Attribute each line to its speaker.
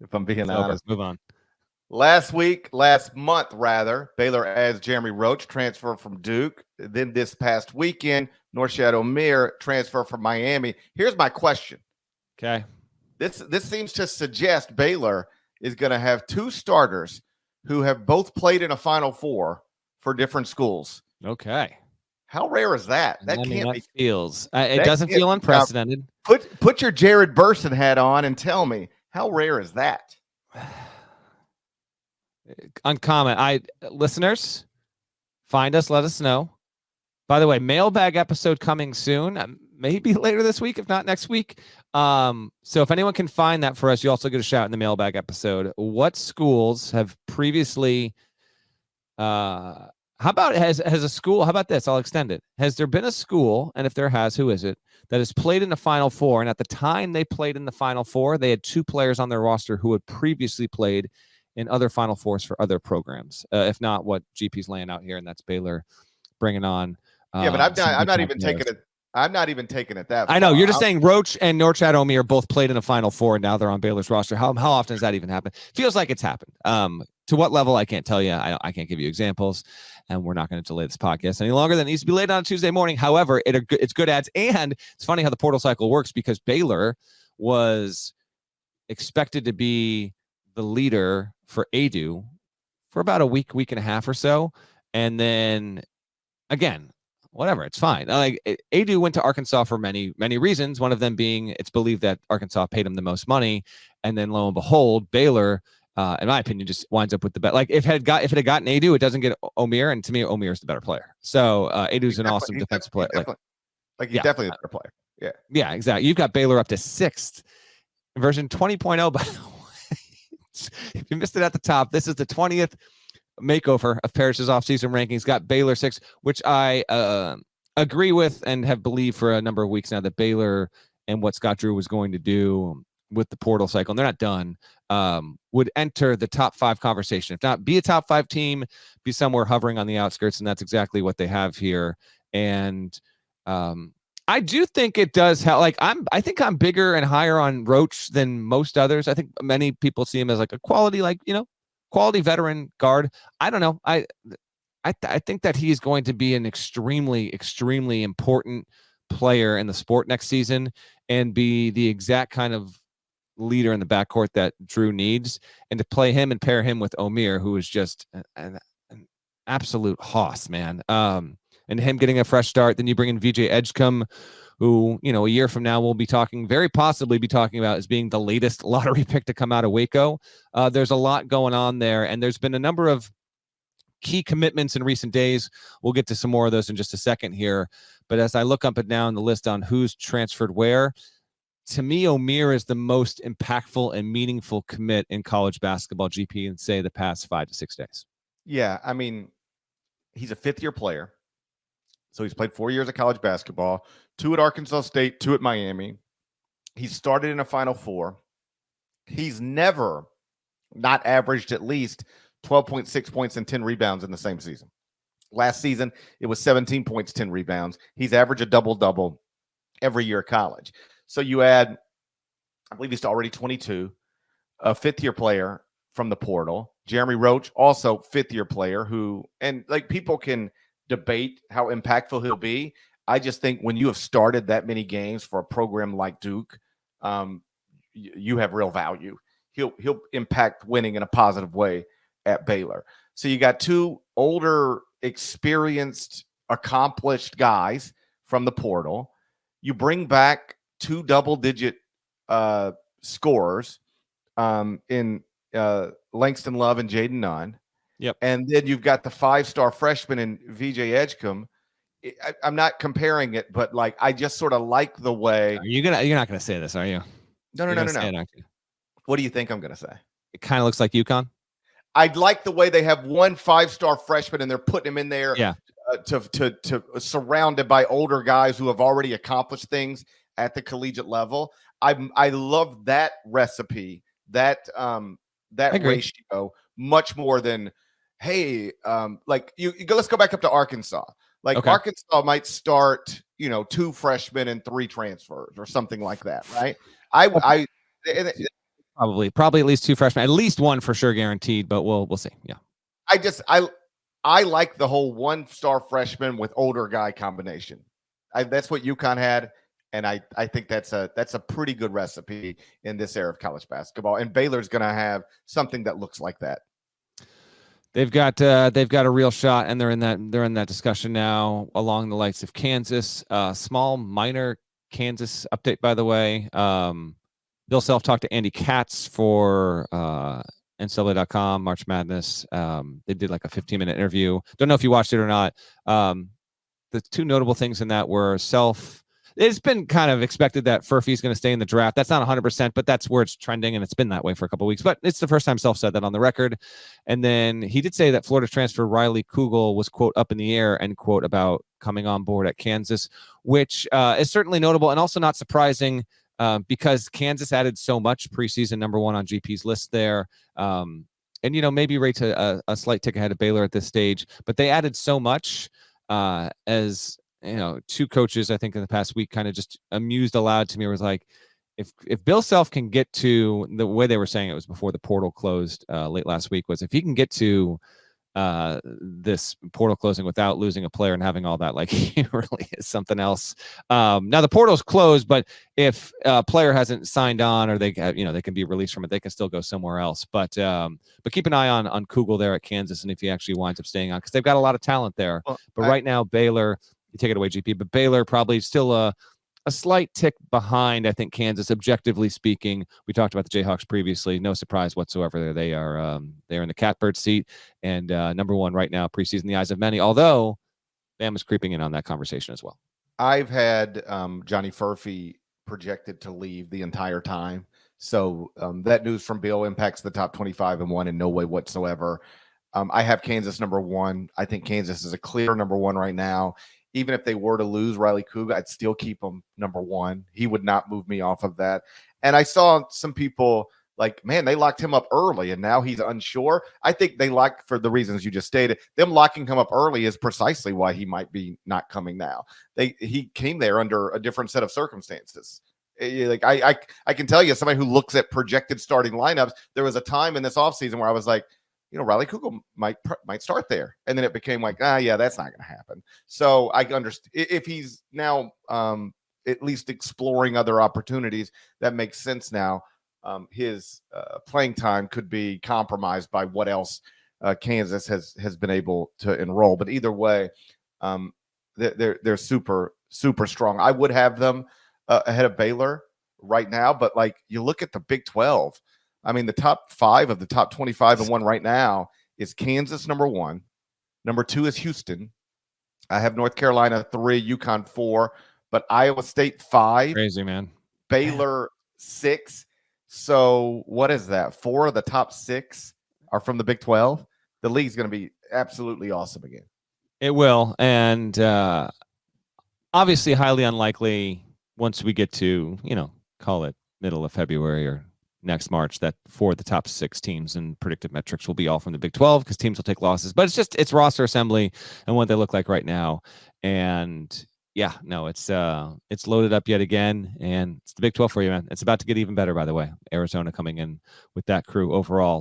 Speaker 1: if I'm being
Speaker 2: It's
Speaker 1: honest.
Speaker 2: Over. Move on.
Speaker 1: Last month, Baylor adds Jeremy Roach, transfer from Duke. Then this past weekend, Norchad Omier, transfer from Miami. Here's my question.
Speaker 2: Okay.
Speaker 1: This seems to suggest Baylor is going to have two starters who have both played in a Final Four for different schools.
Speaker 2: Okay.
Speaker 1: How rare is that? That can't be.
Speaker 2: It doesn't feel unprecedented.
Speaker 1: Put your Jared Burson hat on and tell me, how rare is that?
Speaker 2: Uncommon. Listeners, find us, let us know. By the way, mailbag episode coming soon, maybe later this week, if not next week. So if anyone can find that for us, you also get a shout in the mailbag episode. What schools have previously how about has a school, how about this? I'll extend it. Has there been a school, and if there has, who is it, that has played in the Final Four, and at the time they played in the Final Four, they had two players on their roster who had previously played in other Final Fours for other programs, if not what GP's laying out here, and that's Baylor bringing on.
Speaker 1: Yeah, but I'm not even taking it. I'm not even taking it that far.
Speaker 2: I know. You're just saying Roach and Norchad Omier both played in a Final Four, and now they're on Baylor's roster. How often does that even happen? Feels like it's happened. To what level, I can't tell you. I can't give you examples, and we're not going to delay this podcast any longer than it needs to be late on a Tuesday morning. However, it's good ads, and it's funny how the portal cycle works because Baylor was expected to be the leader for ADU for about a week and a half or so, and then again, whatever, it's fine. Like ADU went to Arkansas for many reasons. One of them being it's believed that Arkansas paid him the most money, and then lo and behold, Baylor, in my opinion, just winds up with the bet. Like if it had gotten ADU, it doesn't get Omier, and to me, Omier is the better player. So ADU's an awesome defensive player.
Speaker 1: He's definitely the better player.
Speaker 2: Yeah, exactly. You've got Baylor up to 6th, version 20.0. By the way, if you missed it at the top, this is the 20th makeover of Parrish's offseason rankings. Got Baylor 6, which I agree with and have believed for a number of weeks now that Baylor and what Scott Drew was going to do with the portal cycle, and they're not done, would enter the top 5 conversation. If not, be a top 5 team, be somewhere hovering on the outskirts, and that's exactly what they have here. And I do think it does help. Like I think I'm bigger and higher on Roach than most others. I think many people see him as like a quality, quality veteran guard. I don't know. I think that he's going to be an extremely, extremely important player in the sport next season and be the exact kind of leader in the backcourt that Drew needs. And to play him and pair him with Omier, who is just an absolute hoss, man. And him getting a fresh start. Then you bring in VJ Edgecombe, who, a year from now we'll be very possibly be talking about as being the latest lottery pick to come out of Waco. There's a lot going on there, and there's been a number of key commitments in recent days. We'll get to some more of those in just a second here. But as I look up and down the list on who's transferred where, to me, Omier is the most impactful and meaningful commit in college basketball, GP, in, say, the past 5 to 6 days.
Speaker 1: Yeah, I mean, he's a 5th-year player. So he's played 4 years of college basketball, 2 at Arkansas State, 2 at Miami. He's started in a Final Four. He's never not averaged at least 12.6 points and 10 rebounds in the same season. Last season, it was 17 points, 10 rebounds. He's averaged a double-double every year of college. So you add, I believe he's already 22, a 5th-year player from the portal. Jeremy Roach, also 5th-year player who, and like people can debate how impactful he'll be. I just think when you have started that many games for a program like Duke, you have real value. He'll impact winning in a positive way at Baylor. So you got 2 older, experienced, accomplished guys from the portal. You bring back 2 double-digit scorers in Langston Love and Jaden Nunn.
Speaker 2: Yep.
Speaker 1: And then you've got the 5-star freshman in VJ Edgecombe. I'm not comparing it, but I just sort of like the way.
Speaker 2: You're not gonna say this, are you?
Speaker 1: No. What do you think I'm gonna say?
Speaker 2: It kind of looks like UConn.
Speaker 1: I'd like the way they have 1 5-star freshman and they're putting him in there.
Speaker 2: Yeah.
Speaker 1: To surrounded by older guys who have already accomplished things at the collegiate level. I love that recipe, that ratio much more than. Hey, let's go back up to Arkansas. Okay. Arkansas might start, 2 freshmen and 3 transfers or something like that, right?
Speaker 2: Probably at least 2 freshmen, at least 1 for sure guaranteed, but we'll see. Yeah.
Speaker 1: I like the whole 1-star freshman with older guy combination. That's what UConn had, and I think that's a pretty good recipe in this era of college basketball. And Baylor's going to have something that looks like that.
Speaker 2: They've got a real shot, and they're in that discussion now, along the likes of Kansas. Small minor Kansas update, by the way. Bill Self talked to Andy Katz for NCAA.com, March Madness. They did like a 15-minute interview. Don't know if you watched it or not. The 2 notable things in that were Self. It's been kind of expected that Furphy's going to stay in the draft. That's not 100%, but that's where it's trending, and it's been that way for a couple of weeks. But it's the first time Self said that on the record. And then he did say that Florida transfer Riley Kugel was, quote, up in the air, end quote, about coming on board at Kansas, which is certainly notable and also not surprising because Kansas added so much preseason, number 1 on GP's list there. And, maybe rates a slight tick ahead of Baylor at this stage, but they added so much as 2 coaches, I think, in the past week kind of just amused aloud to me, was like, if Bill Self can get to, the way they were saying it was before the portal closed late last week, was if he can get to this portal closing without losing a player and having all that, like, he really is something else. Now the portal's closed, but if a player hasn't signed on, or they can be released from it, they can still go somewhere else. But keep an eye on Kugel there at Kansas, and if he actually winds up staying on, because they've got a lot of talent there. Right now, Baylor, you take it away, GP, but Baylor probably still a slight tick behind, I think, Kansas, objectively speaking. We talked about the Jayhawks previously. No surprise whatsoever. They are in the catbird seat and number 1 right now, preseason in the eyes of many, although Bama's creeping in on that conversation as well.
Speaker 1: I've had Johnny Furphy projected to leave the entire time. So that news from Bill impacts the top 25 and 1 in no way whatsoever. I have Kansas number 1. I think Kansas is a clear number 1 right now. Even if they were to lose Riley Kugel, I'd still keep him number 1. He would not move me off of that. And I saw some people like, man, they locked him up early and now he's unsure. I think they for the reasons you just stated, them locking him up early is precisely why he might be not coming now. He came there under a different set of circumstances. Like I can tell you, somebody who looks at projected starting lineups, there was a time in this offseason where I was like, Riley Kugel might start there. And then it became like, yeah, that's not going to happen. So I understand if he's now at least exploring other opportunities, that makes sense now. His playing time could be compromised by what else Kansas has been able to enroll. But either way, they're super, super strong. I would have them ahead of Baylor right now. But like, you look at the Big 12, I mean, the top 5 of the top 25 and 1 right now is Kansas number 1. Number 2 is Houston. I have North Carolina 3, UConn 4, but Iowa State 5.
Speaker 2: Crazy, man.
Speaker 1: Baylor 6. So what is that? 4 of the top 6 are from the Big 12. The league's going to be absolutely awesome again.
Speaker 2: It will. And obviously highly unlikely once we get to, call it middle of February or next March, that 4 of the top 6 teams and predictive metrics will be all from the Big 12, because teams will take losses. But it's roster assembly and what they look like right now. And yeah, no, it's loaded up yet again, and it's the Big 12 for you, man. It's about to get even better, by the way. Arizona coming in with that crew overall.